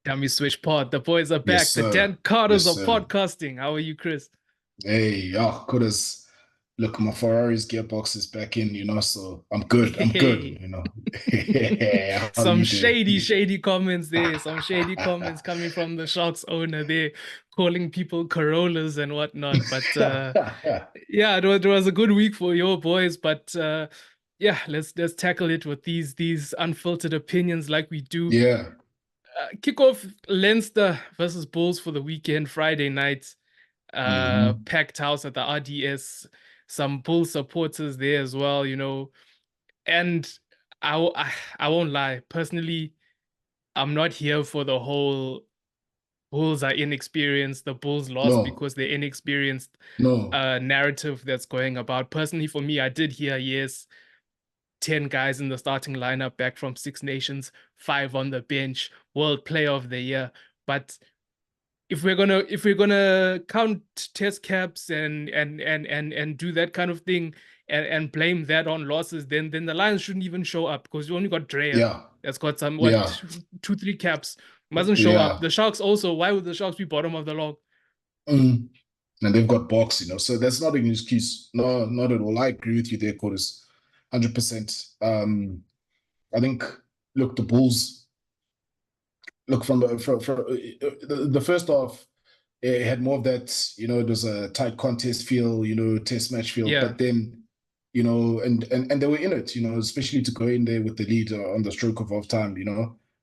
Dummy Switch Pod. The boys are Yes, back. The sir. Dan Carters Yes, of sir. podcasting. How are you, Chris? Hey, yeah, could as look, my Ferrari's gearbox is back in, so I'm good. I'm good, Hey. How Some you doing? shady comments there. Some shady comments coming from the Sharks owner there, calling people Corollas and whatnot. But yeah, it was a good week for your boys. But yeah, let's tackle it with these unfiltered opinions like we do. Yeah. Kick off Leinster versus Bulls for the weekend, Friday night. Hmm. Packed house at the RDS, some Bull supporters there as well, And I won't lie, personally, I'm not here for the whole Bulls are inexperienced, the Bulls lost No, because they're inexperienced no. narrative that's going about. Personally, for me, I did hear, yes, 10 guys in the starting lineup back from Six Nations, five on the bench, World Player of the Year. But if we're gonna count test caps and do that kind of thing and blame that on losses, then the Lions shouldn't even show up because you only got Dreyer Yeah, that's got some what yeah, two, three caps. Mustn't show up. yeah. The Sharks also. Why would the Sharks be bottom of the log? Mm. And they've got box, so that's not an excuse. No, not at all. I agree with you there, Curtis. 100%. I think, look, the Bulls, look from the first half. It had more of that, it was a tight contest feel, test match feel. Yeah, But then, and they were in it, especially to go in there with the lead on the stroke of half time.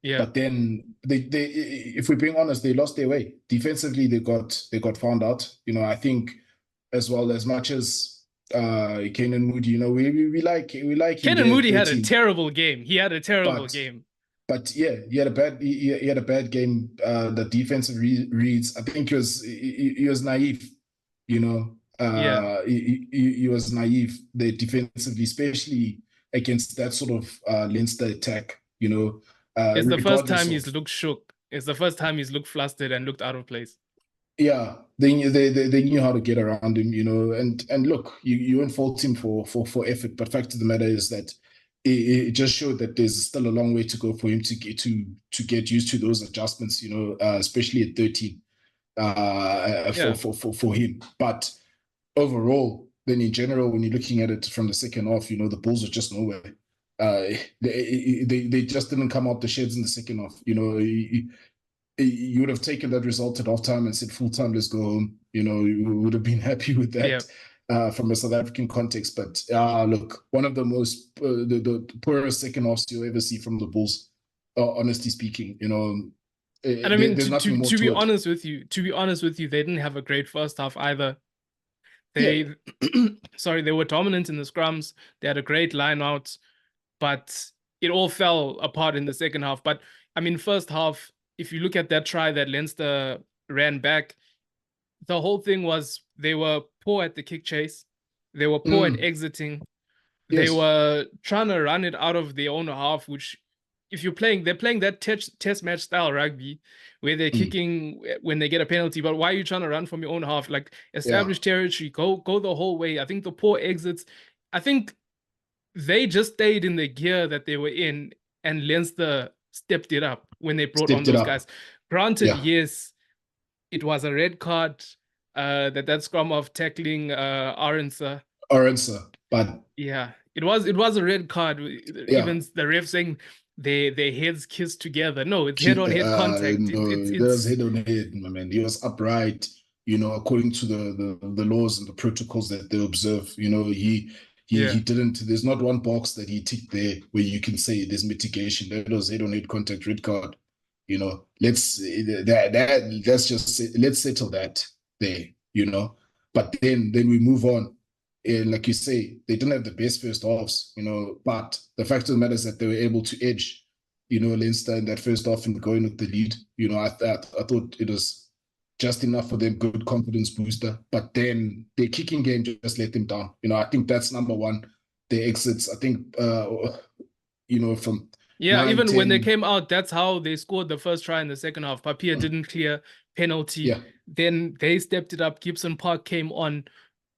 yeah. But then if we're being honest, they lost their way. Defensively, they got found out. I think as well as much as Kane Moody, we like him Kenan there at Moody had a 13, terrible game. He had a terrible but game. yeah, he had a bad game. The defensive reads. I think he was naive. You know, Yeah, he was naive. The defensively, especially against that sort of Leinster attack. it's the first Regardless time he's of, looked shook. It's the first time he's looked flustered and looked out of place. yeah, they knew how to get around him. And look, you won't fault him for effort, but fact of the matter is that it just showed that there's still a long way to go for him to get used to those adjustments. Especially at 13, for Yeah. for him. But overall, then in general, when you're looking at it from the second half, the Bulls were just nowhere. They just didn't come out the sheds in the second half. You would have taken that result at halftime and said full time, let's go home. You would have been happy with Yeah. that from a South African context. But look, one of the most the poorest second halves you'll ever see from the Bulls. Honestly speaking, And I mean, there's to nothing to more to be to it. honest with you, they didn't have a great first half either. Yeah, They, sorry, they were dominant in the scrums. They had a great line out, but it all fell apart in the second half. But I mean, first half, if you look at that try that Leinster ran back, the whole thing was they were poor at the kick chase, they were poor at mm, exiting, they yes, were trying to run it out of their own half, which if they're playing that test match style rugby where they're mm, kicking when they get a penalty. But why are you trying to run from your own half? Like yeah, establish territory, go the whole way. I think the poor exits. I think they just stayed in the gear that they were in, and Leinster stepped it up when they brought on stepped it those guys. up. Granted, Yeah, yes, it was a red card. That scrum of tackling Aronsa. or answer, but Yeah, it was a red card. yeah. Even the ref saying their heads kissed together. No, it's head on head contact. No, that was head on head, my man. He was upright, according to the laws and the protocols that they observe. He Yeah. didn't. There's not one box that he ticked there where you can say there's mitigation. That was head on head contact, red card. Let's just let's settle that there. But then we move on. And like you say, they didn't have the best first halves, but the fact of the matter is that they were able to edge, Leinster in that first half and going with the lead. I thought it was just enough for them, good confidence booster. But then their kicking game just let them down. I think that's number one. Their exits, I think, from Yeah, nine, even when they 10, came out, that's how they scored the first try in the second half. Papia didn't clear penalty. yeah, Then they stepped it up. Gibson Park came on.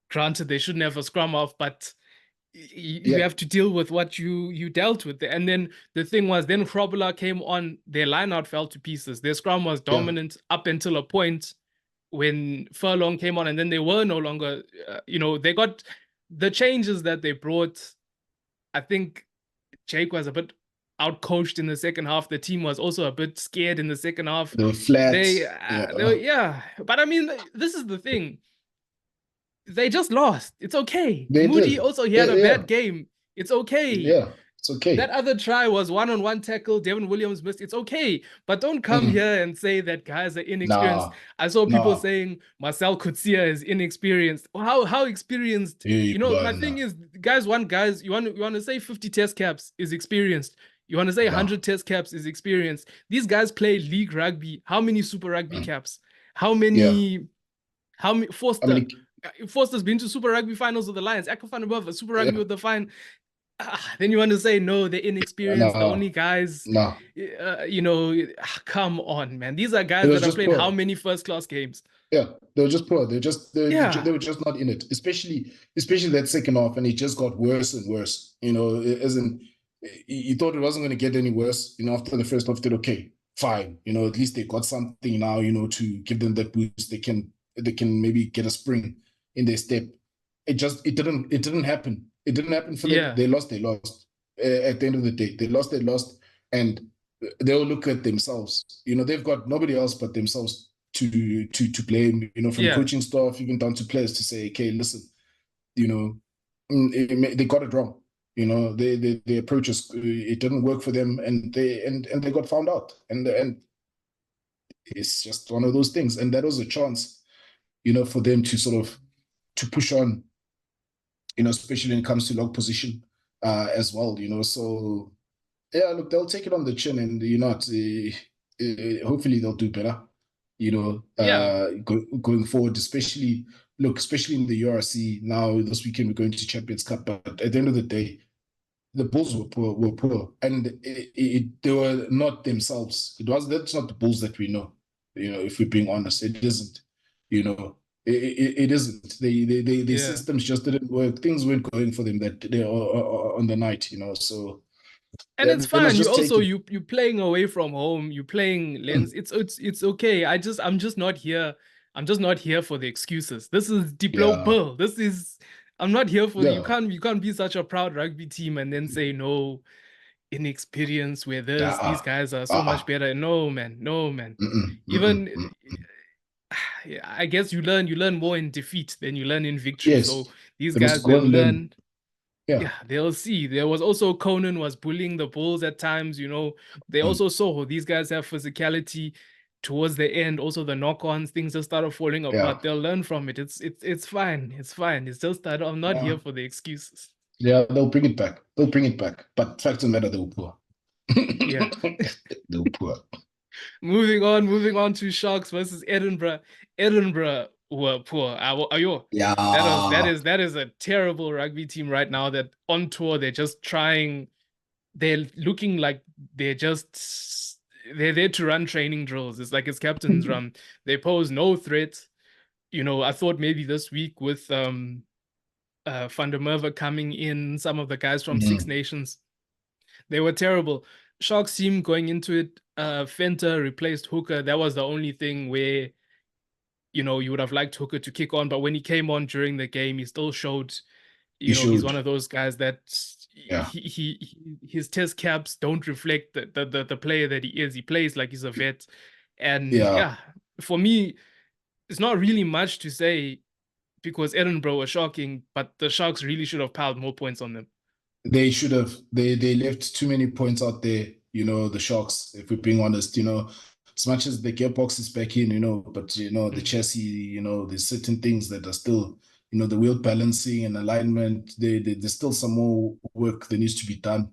Granted, they shouldn't have a scrum off, but you have to deal with what you dealt with. And then the thing was, then Grobler came on, their lineout fell to pieces. Their scrum was dominant up until a point when Furlong came on, and then they were no longer, they got the changes that they brought. I think Jake was a bit outcoached in the second half. The team was also a bit scared in the second half. They were flat. They were, yeah. But I mean, this is the thing. They just lost. It's okay. They Moody did. also, he had a bad game. It's okay. Yeah, it's okay. That other try was one-on-one tackle. Devin Williams missed. It's okay. But don't come here and say that guys are inexperienced. I saw people saying Marcel Coetzee is inexperienced. How experienced? My thing is, guys, you want to say 50 test caps is experienced. You want to say 100 test caps is experienced. These guys play league rugby. How many Super Rugby caps? How many Forster's been to Super Rugby finals with the Lions. Eko van der Merwe, a Super Rugby with the Fine. Then you want to say, no, they're inexperienced. The only guys, come on, man. These are guys that have played how many first-class games? Yeah, they were just poor. They were just not in it, especially that second half, and it just got worse and worse. You thought it wasn't going to get any worse. After the first half, they said, okay, fine. At least they got something now. To give them that boost. They can maybe get a spring in their step. It didn't happen. It didn't happen for them. They lost. At the end of the day, they lost, and they'll look at themselves. They've got nobody else but themselves to blame, from coaching staff, even down to players, to say, okay, listen, they got it wrong. The approaches, it didn't work for them, and they got found out. And it's just one of those things. And that was a chance, for them to sort of to push on, especially when it comes to log position as well, So yeah, look, they'll take it on the chin, and hopefully they'll do better, going forward, especially in the URC. Now this weekend we're going to Champions Cup, but at the end of the day, the Bulls were poor, and they were not themselves. That's not the Bulls that we know. If we're being honest, it isn't. It isn't. The systems just didn't work. Things weren't going for them that day on the night. So. And it's fine. You also you're playing away from home. You're playing Lens. It's okay. I'm just not here. I'm just not here for the excuses. This is Diplo Pearl. I'm not here for you can't be such a proud rugby team and then say no, inexperienced where these guys are so much better. No man. Even I guess you learn more in defeat than you learn in victory. Yes. So these guys will learn. Yeah, they'll see. There was also Conan was bullying the Bulls at times. They also saw these guys have physicality towards the end. Also, the knock-ons, things just started falling apart. They'll learn from it. It's fine. It's fine. It's just that I'm not here for the excuses. Yeah, they'll bring it back. But fact of the matter, they were poor. Yeah, they were poor. Moving on to Sharks versus Edinburgh. Edinburgh were poor. Yeah, that is a terrible rugby team right now. That on tour, they're just trying. They're looking like they're there to run training drills. It's like it's captain's run. They pose no threat. I thought maybe this week with Van der Merwe coming in, some of the guys from Six Nations, they were terrible. Sharks team going into it, Fenter replaced Hooker. That was the only thing where, you would have liked Hooker to kick on. But when he came on during the game, he still showed, he's one of those guys that his test caps don't reflect the player that he is. He plays like he's a vet. And for me, it's not really much to say because Edinburgh were shocking, but the Sharks really should have piled more points on them. They should have. They left too many points out there, the Sharks, if we're being honest, as much as the gearbox is back in, but, the chassis, there's certain things that are still, the wheel balancing and alignment, there's still some more work that needs to be done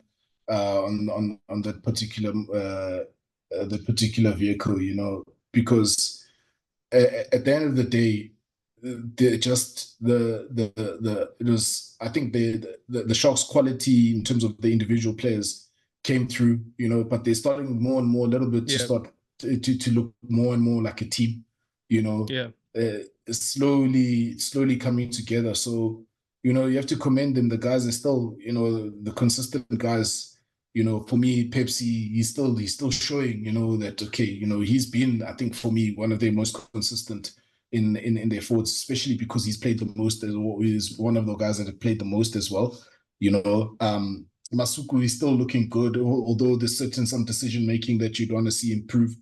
on that particular vehicle, because at the end of the day, it was, I think the Sharks' quality in terms of the individual players came through, but they're starting more and more a little bit to start to look more and more like a team, slowly coming together. So you have to commend them. The guys are still, the consistent guys. For me, Pepsi, he's still showing, that okay, he's been, I think, for me, one of the most consistent in their forwards, especially because he's played the most, as well. He's one of the guys that have played the most as well. Masuku is still looking good, although there's some decision making that you'd want to see improve.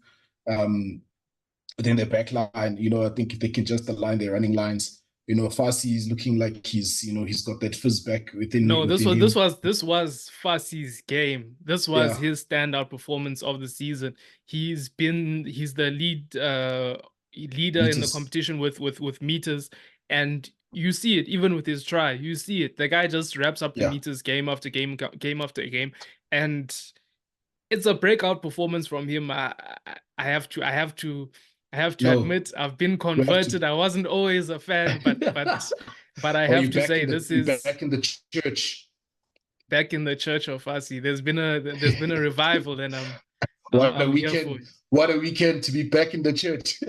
But then their back line, I think if they can just align their running lines, Fassi is looking like he's got that fizz back within No, within him. this was Fassi's game. This was Yeah, his standout performance of the season. He's the leader in the meters. competition with meters, and you see it even with his try. You see it. The guy just wraps up the Yeah, meters game after game, game after game, and it's a breakout performance from him. I have to no, admit I've been we have to. converted. I wasn't always a fan, but I Or have to say this you is back in the church. back in the church of Fassi. There's been a revival, and What a I'm here for weekend! it. What a weekend to be back in the church.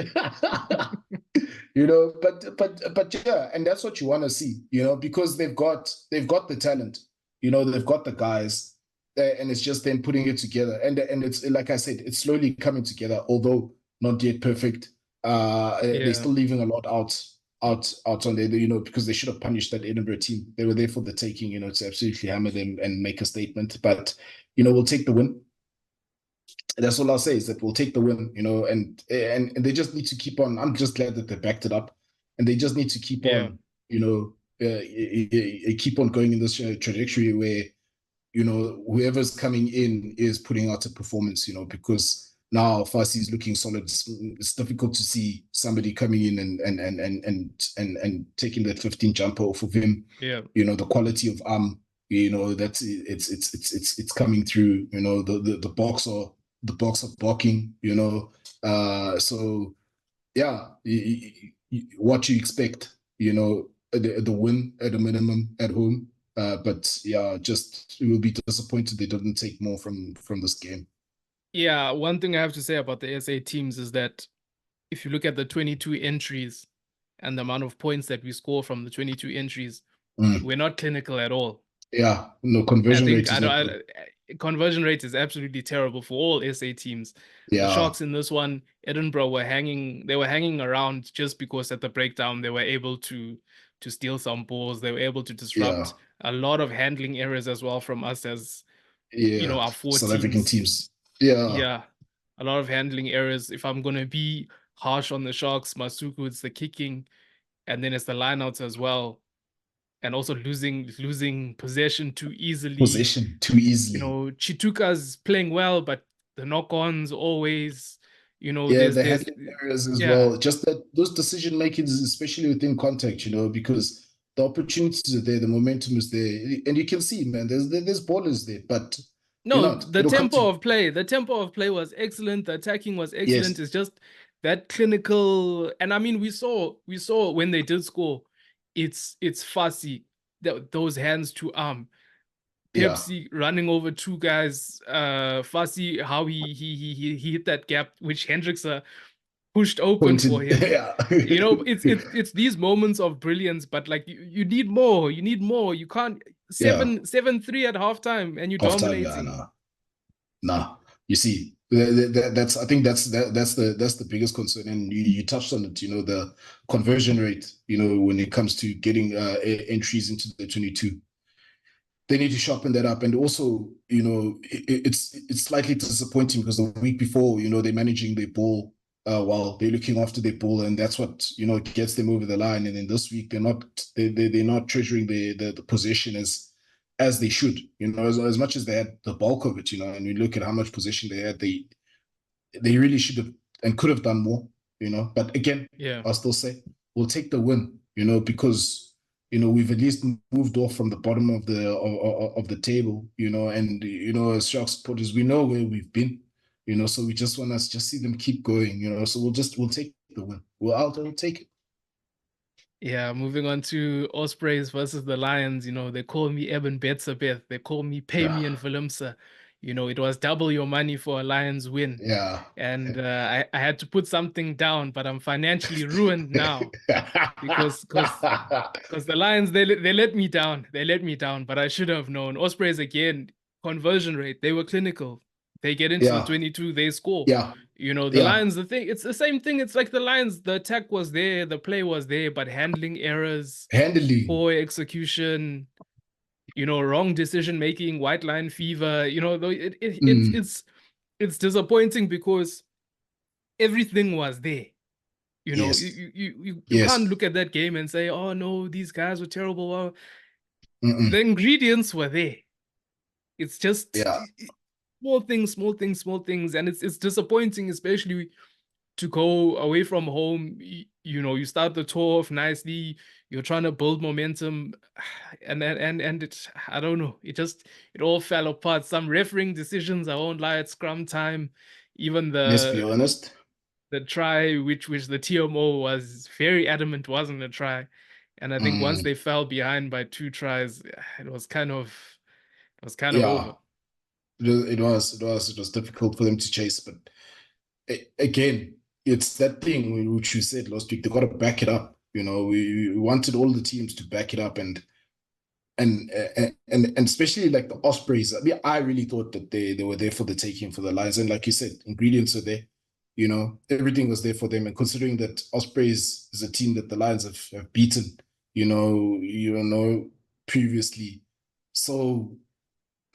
But yeah, and that's what you want to see, because they've got the talent, they've got the guys, and it's just them putting it together. And it's like I said, it's slowly coming together, although not yet perfect. They're Yeah, still leaving a lot out on there, because they should have punished that Edinburgh team. They were there for the taking, to absolutely hammer them and make a statement. But we'll take the win. That's all I'll say, is that we'll take the win, and they just need to keep on. I'm just glad that they backed it up, and they just need to keep yeah, on, keep on going in this trajectory where, whoever's coming in is putting out a performance, because now Fassi is looking solid. It's difficult to see somebody coming in and taking that 15 jumper off of him. yeah, The quality of that's it's coming through. The box of blocking. So yeah, what you expect. The win at a minimum at home. But yeah, just it will be disappointed they didn't take more from this game. yeah. One thing I have to say about the SA teams is that if you look at the 22 entries and the amount of points that we score from the 22 entries, Mm. we're not clinical at all. Yeah, no, I conversion think rate is not good. conversion rate is absolutely terrible for all SA teams. The Yeah, Sharks in this one, Edinburgh were hanging. They were hanging around just because at the breakdown they were able to steal some balls. They were able to yeah, disrupt a lot of handling errors as well from us as yeah. our four South African teams. teams. Yeah, Yeah, a lot of handling errors. If I'm gonna be harsh on the Sharks, Masuku, it's the kicking, and then it's the lineouts as well, and also losing possession too easily. possession too easily. Chituka's playing well, but the knock-ons always, Yeah, the there's handling areas as yeah. well. Just that those decision makings, especially within contact, because the opportunities are there, the momentum is there, and you can see, man, there's ballers there, but No, it'll come to the tempo of play was excellent. The attacking was excellent. yes, It's just that clinical, and I mean, we saw when they did score, it's Fassi, those hands to arm. yeah, Pepsi running over two guys, Fassi, how he hit that gap, which Hendricks pushed open for pointed, him. yeah, It's these moments of brilliance, but like you need more. You need more. You can't yeah, 7-3 at halftime and you're half time, yeah, dominating. no, nah. You see, that's I think that's the biggest concern, and you touched on it. The conversion rate. When it comes to getting entries into the 22, they need to sharpen that up. And also, it's slightly disappointing because the week before, they're managing their ball while they're looking after their ball, and that's what gets them over the line. And then this week, they're not treasuring the possession as they should. As much as they had the bulk of it, and we look at how much possession they had, they really should have and could have done more. But again, Yeah. I'll still say we'll take the win. Because we've at least moved off from the bottom of the table, and as Sharks supporters, we know where we've been, so we just want to just see them keep going, so we'll take the win. I'll take it. Yeah, moving on to Ospreys versus the Lions. They call me Eben Betzabeth. They call me Yeah, Payme and Valimsa. It was double your money for a Lions win. Yeah. And I had to put something down, but I'm financially ruined now because the Lions they let me down. They let me down, but I should have known. Ospreys again, conversion rate, they were clinical. They get into the Yeah. 22, they score. Yeah. The Yeah. Lions, it's the same thing. It's like the Lions, the attack was there, the play was there, but handling errors, Handling. poor execution, wrong decision making, white line fever. Though Mm, it's disappointing because everything was there. yes. You can't Yes. look at that game and say, "Oh no, these guys were terrible." Well, the Mm-mm. ingredients were there. It's just Yeah. small things, small things, small things, and it's disappointing, especially to go away from home. You start the tour off nicely. You're trying to build momentum, and it. I don't know. It all fell apart. Some refereeing decisions, I won't lie, at scrum time. Even Let's be honest. the try, which the TMO was very adamant wasn't a try, and I think once Mm, they fell behind by 2 tries, it was kind of yeah. over. It was difficult for them to chase, but again, it's that thing which you said last week. They got to back it up. We wanted all the teams to back it up, and especially like the Ospreys. I mean, I really thought that they were there for the taking for the Lions, and like you said, ingredients are there. Everything was there for them, and considering that Ospreys is a team that the Lions have beaten, previously, so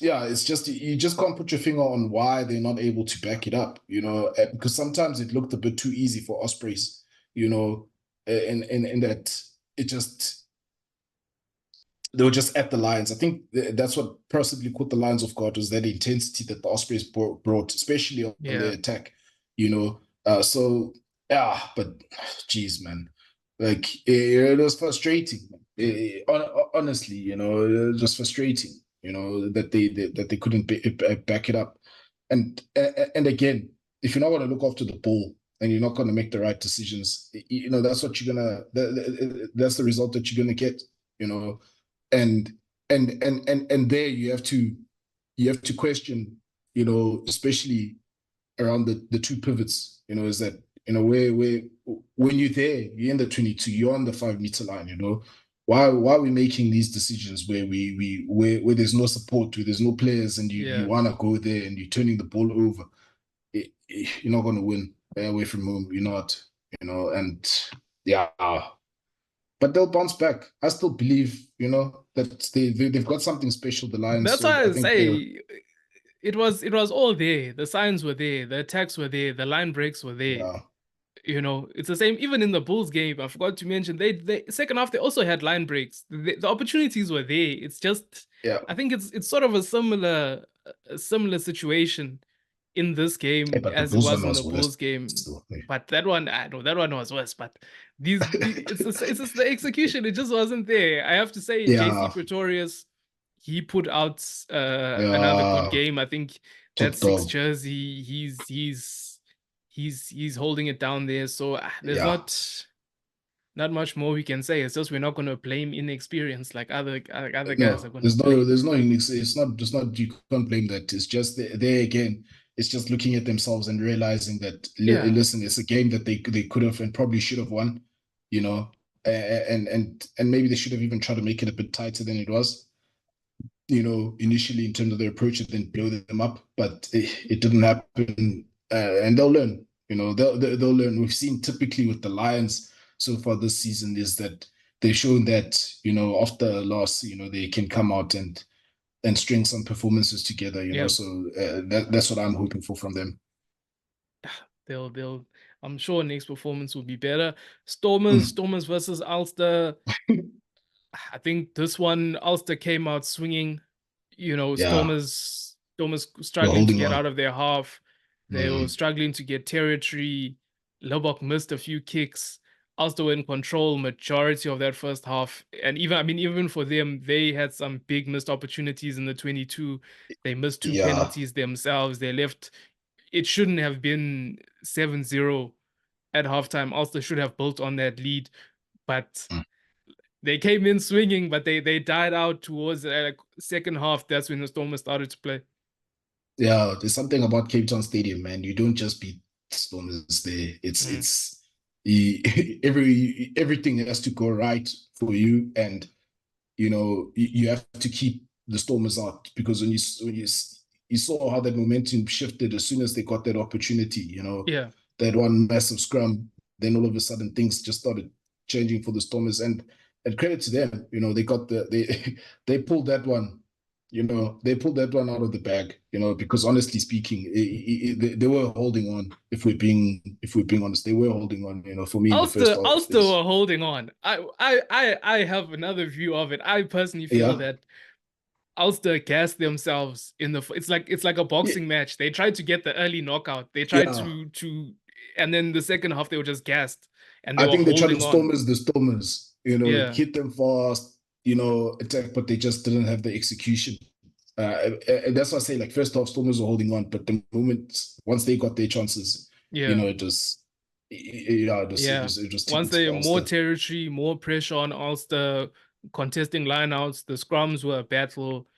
yeah, it's just you just can't put your finger on why they're not able to back it up, because sometimes it looked a bit too easy for Ospreys, and that it just they were just at the Lions. I think that's what possibly caught the Lions off guard was that intensity that the Ospreys brought, especially on the Yeah, attack. So yeah, but geez, man, like it was frustrating. Honestly, it was frustrating. That they couldn't back it up, and again, if you're not going to look after the ball and you're not going to make the right decisions, that's what you're gonna. That's the result that you're gonna get. You know, and and there you have to question, especially around the two pivots, is that where when you're there, you're in the 22, you're on the 5 meter line, why are we making these decisions where where there's no support, where there's no players, and you yeah. want to go there and you're turning the ball over. You're not going to win away from home. You're not, and yeah, but they'll bounce back. I still believe, that they've got something special, the Lions. That's So why I I think they're, say it was all there. The signs were there, the attacks were there, the line breaks were there. yeah, It's the same even in the Bulls game. I forgot to mention they second half they also had line breaks. The opportunities were there. It's just yeah. I think it's sort of a similar situation in this Hey, game but the as it Bulls was one in the was Bulls worse. game. Still, yeah. But that one, I know that one was worse. But it's just the execution. It just wasn't there. I have to say, JC Yeah, Pretorius, he put out another good yeah, game. I think that top six dog. jersey, he's holding it down there. So there's Yeah, not much more we can say. It's just we're not going to blame inexperience like other guys are no, going to there's no, blame. there's no, it's not, you can't blame that. It's just there again. It's just looking at themselves and realizing that, Yeah, listen, it's a game that they could have and probably should have won, you know, and maybe they should have even tried to make it a bit tighter than it was, initially in terms of their approach and then blow them up, but it didn't happen. And they'll learn, they'll learn. We've seen typically with the Lions so far this season is that they've shown that, after a loss, they can come out and string some performances together, yeah. so that's what I'm hoping for from them. They'll. I'm sure next performance will be better. Mm. Stormers versus Ulster. I think this one Ulster came out swinging. Yeah, Stormers they're struggling to holding get on. out of their half. They were Mm. struggling to get territory. Lubbock missed a few kicks. Ulster were in control majority of that first half. And even for them, they had some big missed opportunities in the 22. They missed two Yeah. penalties themselves. They left. It shouldn't have been 7-0 at halftime. Ulster should have built on that lead, but Mm. they came in swinging, but they died out towards the second half. That's when the Stormers started to play. Yeah, there's something about Cape Town Stadium, man. You don't just beat Stormers there. Mm. Everything has to go right for you, and you have to keep the Stormers out, because you saw how that momentum shifted as soon as they got that opportunity. Yeah, That one massive scrum, then all of a sudden things just started changing for the Stormers, and credit to them. They got they they pulled that one. They pulled that one out of the bag. Because honestly speaking, they were holding on. If we're being honest, they were holding on. For me in the first half Ulster is were holding on. I have another view of it. I personally feel yeah, that Ulster gassed themselves in the. It's like a yeah, boxing match. They tried to get the early knockout. They tried yeah. and then the second half they were just gassed and they I were think they tried to holding on. stormers the stormers, Yeah, hit them fast, attack, but they just didn't have the execution. And that's why I say, like, first half stormers were holding on, but the moment once they got their chances, yeah, it was yeah, yeah. it was Once tipping they to more Ulster. territory, more pressure on Ulster, contesting lineouts. The scrums were a battle.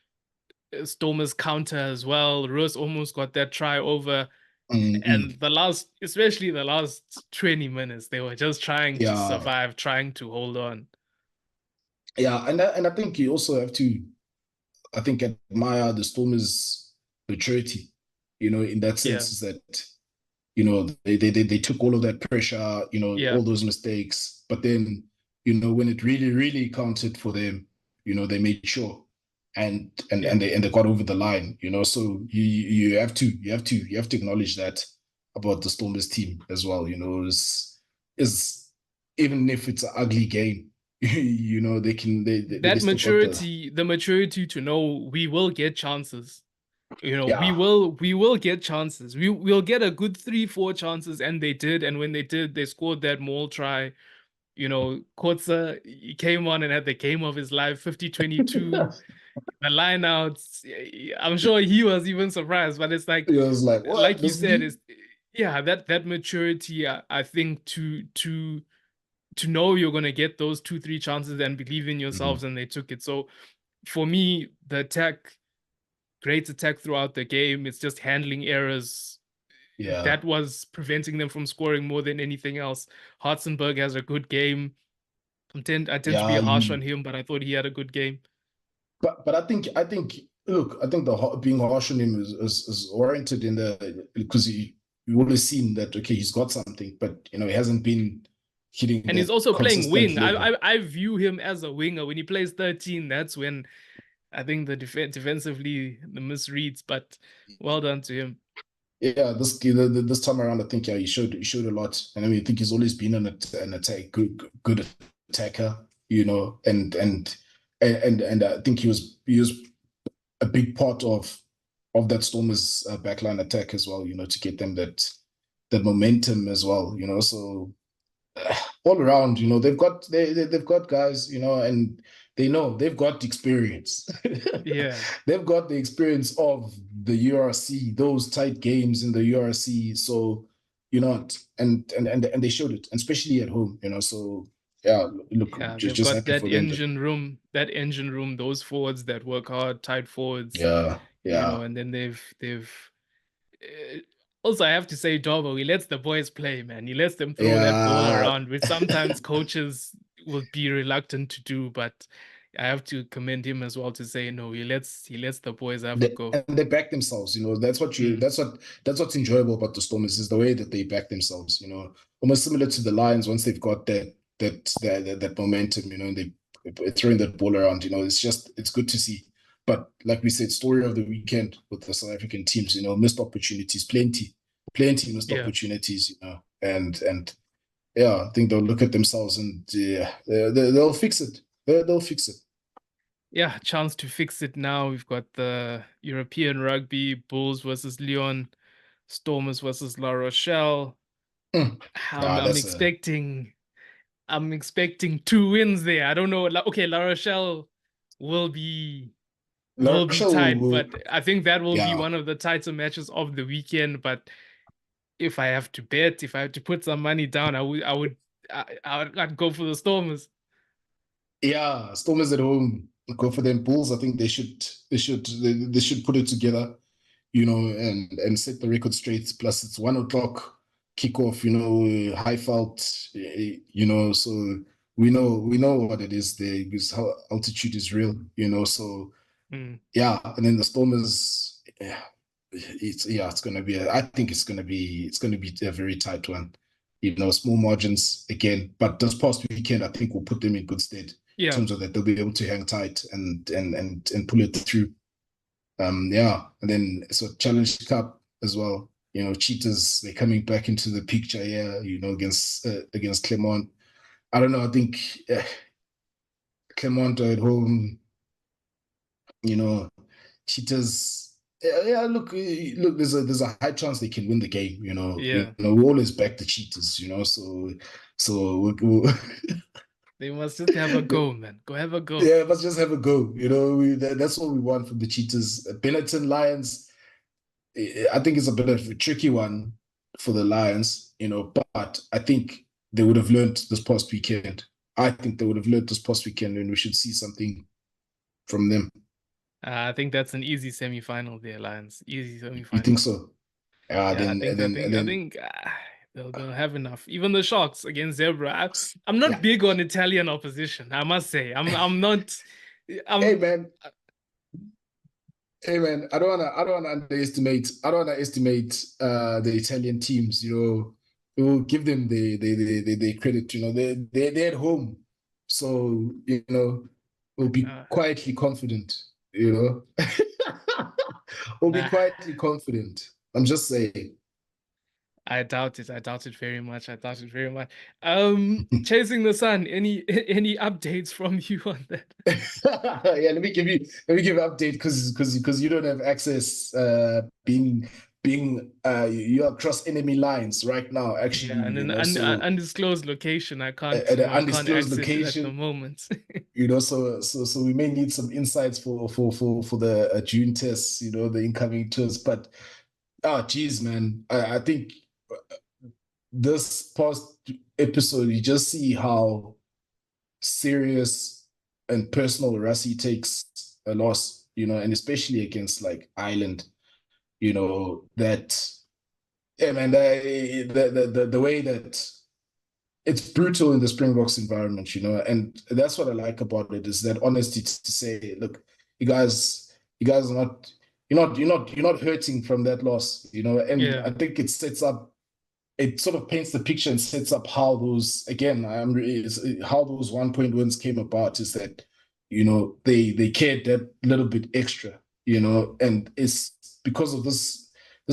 Stormers counter as well. Roos almost got that try over. Mm-hmm. And especially the last 20 minutes, they were just trying to Yeah, survive, trying to hold on. yeah, and I think you also have to, I think, admire the Stormers' maturity. In that Yeah, sense, is that they took all of that pressure, yeah, all those mistakes, but then when it really really counted for them, they made sure, and and yeah. and they and they got over the line. So you have to acknowledge that about the Stormers team as well. Is even if it's an ugly game, they That still got the maturity, the maturity to know we will get chances. We yeah. will get chances. We'll get a good 3, 4 chances, and they did. And when they did, they scored that maul try. Kotza, he came on and had the game of his life, 50-22. The lineouts, I'm sure he was even surprised, but it's It was like, what, like you this said, me? is yeah, that maturity, I think to know you're gonna get those 2, 3 chances and believe in Mhm. yourselves, and they took it. So for me, the attack, great attack throughout the game. It's just handling errors Yeah, that was preventing them from scoring more than anything else. Hartzenberg has a good game. I tend to be yeah. harsh You on him, but I thought he had a good game. But I think look, I think being harsh on him is warranted in the because you would have seen that, okay, he's got something, but he hasn't been hitting And he's that also playing consistent wing. I level. I, I view him as a winger. When he plays 13, that's when I think the defensively the misreads. But well done to him. Yeah, this time around, I think, yeah, he showed a lot, and I mean, I think he's always been an attack good attacker, and I think he was a big part of that Stormers backline attack as well, to get them that momentum as well, so all around, they've got guys, and they know they've got experience. Yeah, They've got the experience of the URC, those tight games in the URC. So, and they showed it, and especially at home, So yeah, look, yeah. just They've just got happy for them. that engine room. Those forwards that work hard, tight forwards. Yeah, yeah, And then they've uh, also, I have to say, Dorbo, he lets the boys play, man. He lets them throw that ball yeah. around, which sometimes coaches will be reluctant to do, but I have to commend him as well to say no, he lets the boys have a go. And they back themselves. That's what you. Mm, That's what's enjoyable about the Stormers, is the way that they back themselves. Almost similar to the Lions once they've got that momentum. And they throwing that ball around. It's good to see. But like we said, story of the weekend with the South African teams. Missed opportunities, plenty missed yeah. opportunities. And yeah, I think they'll look at themselves, and yeah, they'll fix it. They'll fix it. Yeah, chance to fix it now. We've got the European rugby, Bulls versus Lyon, Stormers versus La Rochelle. Mm. I'm, Nah, I'm that's a expecting I'm expecting 2 wins there. I don't know. Okay, La Rochelle will be La will be Rochelle tight, will, but I think that will be yeah. one of the tighter matches of the weekend. But if I have to bet, if I have to put some money down, I'd go for the Stormers. Yeah, Stormers at home. Go for them. Bulls, I think they should put it together. and set the record straight. Plus, it's 1 o'clock kickoff, Highveld, so we know what it is there because how altitude is real, so yeah. And then the Stormers, it's gonna be I think it's gonna be a very tight one, small margins again, but this past weekend I think will put them in good stead in terms of that they'll be able to hang tight and pull it through. And then so Challenge Cup as well. Cheetahs, they're coming back into the picture here. Against Clermont. I don't know. I think Clermont are at home. Cheetahs. Yeah, look. There's a high chance they can win the game. We always back the Cheetahs. So they must just have a go, man. Go have a go. Yeah, let's just have a go. That's what we want from the Cheetahs. Benetton Lions. I think it's a bit of a tricky one for the Lions, but I think they would have learned this past weekend. And we should see something from them. I think that's an easy semi-final there, Lions. Easy semi-final. You think so? I think they'll have enough. Even the Sharks against Zebra. I'm not big on Italian opposition, I must say. I'm not. Hey man, I don't wanna underestimate the Italian teams. We'll give them the credit. They're at home, so we'll be quietly confident. We'll be quietly confident. I'm just saying. I doubt it very much. Chasing the Sun. Any updates from you on that? Yeah, let me give you an update because you don't have access. Being you're across enemy lines right now. Actually, and an undisclosed location. I can't. At an undisclosed location at the moment. So we may need some insights for the June tests. The incoming tours, but geez, man, I think this past episode, you just see how serious and personal Rassie takes a loss, and especially against like Ireland, that, yeah, man, the way that it's brutal in the Springboks environment, and that's what I like about it is that honesty to say, look, you guys are not, you're not hurting from that loss, and I think it sort of paints the picture and sets up how those, again, how those 1-point wins came about is that, they cared that little bit extra, and it's because of this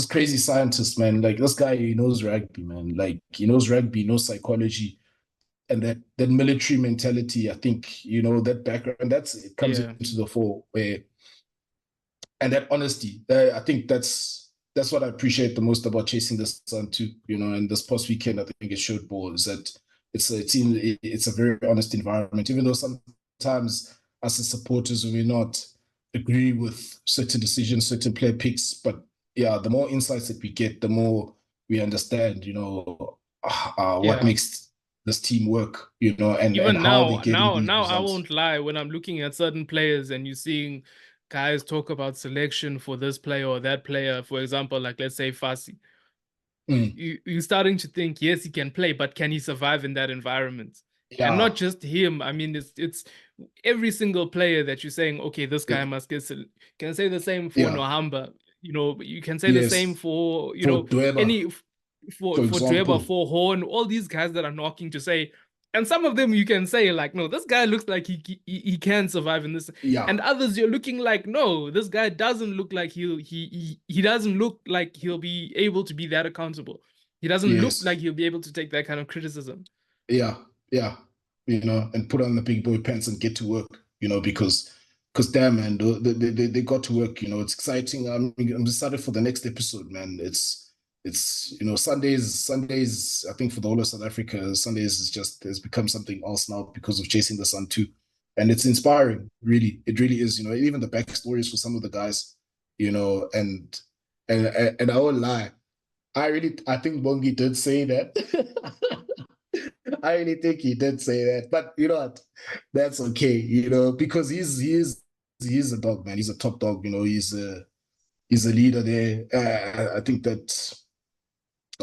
crazy scientist, man. Like this guy, he knows rugby, man. Like he knows rugby, knows psychology, and that military mentality. I think, that background, it comes into the fore and that honesty. I think that's what I appreciate the most about Chasing the Sun too, and this past weekend, I think it showed ball is that it's a very honest environment, even though sometimes us as supporters, we may not agree with certain decisions, certain player picks, but yeah, the more insights that we get, the more we understand, what makes this team work, and even and now, how they get now results. I won't lie, when I'm looking at certain players and you're seeing guys talk about selection for this player or that player, for example, like let's say Fassi, you're starting to think, yes, he can play, but can he survive in that environment? Yeah. And not just him. I mean, it's every single player that you're saying, okay, this guy must get. Can say the same for Nohamba. You can say the same for Dweba, any for Dweba, for Horn, all these guys that are knocking to say. And some of them you can say like, no, this guy looks like he can survive in this. Yeah. And others you're looking like, no, this guy doesn't look like he doesn't look like he'll be able to be that accountable. He doesn't look like he'll be able to take that kind of criticism. Yeah, and put on the big boy pants and get to work, because damn, man, they got to work. It's exciting. I'm excited for the next episode, man. It's Sundays. I think for the whole of South Africa, Sundays has become something else now because of Chasing the Sun too, and it's inspiring. Really, it really is. Even the backstories for some of the guys, and I won't lie, I think Bongi did say that. I really think he did say that, but you know what? That's okay, because he's a dog, man. He's a top dog, He's a leader there. I think that,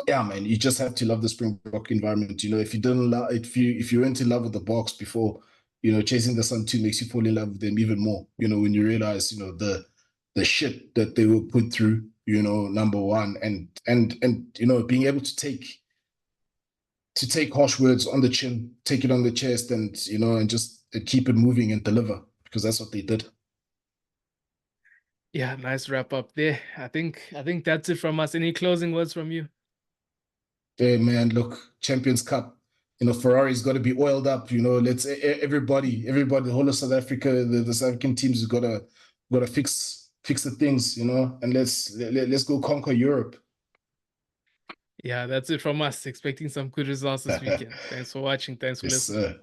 yeah, man, you just have to love the Springbok environment. You know, if you didn't love, if you weren't in love with the Boks before, you know, chasing the sun too makes you fall in love with them even more. You know, when you realize, you know, the shit that they were put through. You know, number one, and you know, being able to take harsh words on the chin, take it on the chest, and you know, and just keep it moving and deliver, because that's what they did. Yeah, nice wrap up there. I think that's it from us. Any closing words from you? Hey man, look, Champions Cup. You know, Ferrari's got to be oiled up. You know, let's everybody, the whole of South Africa, the South African teams has got to fix the things. You know, and let's go conquer Europe. Yeah, that's it from us. Expecting some good results this weekend. Thanks for watching. Thanks for Yes, listening. sir.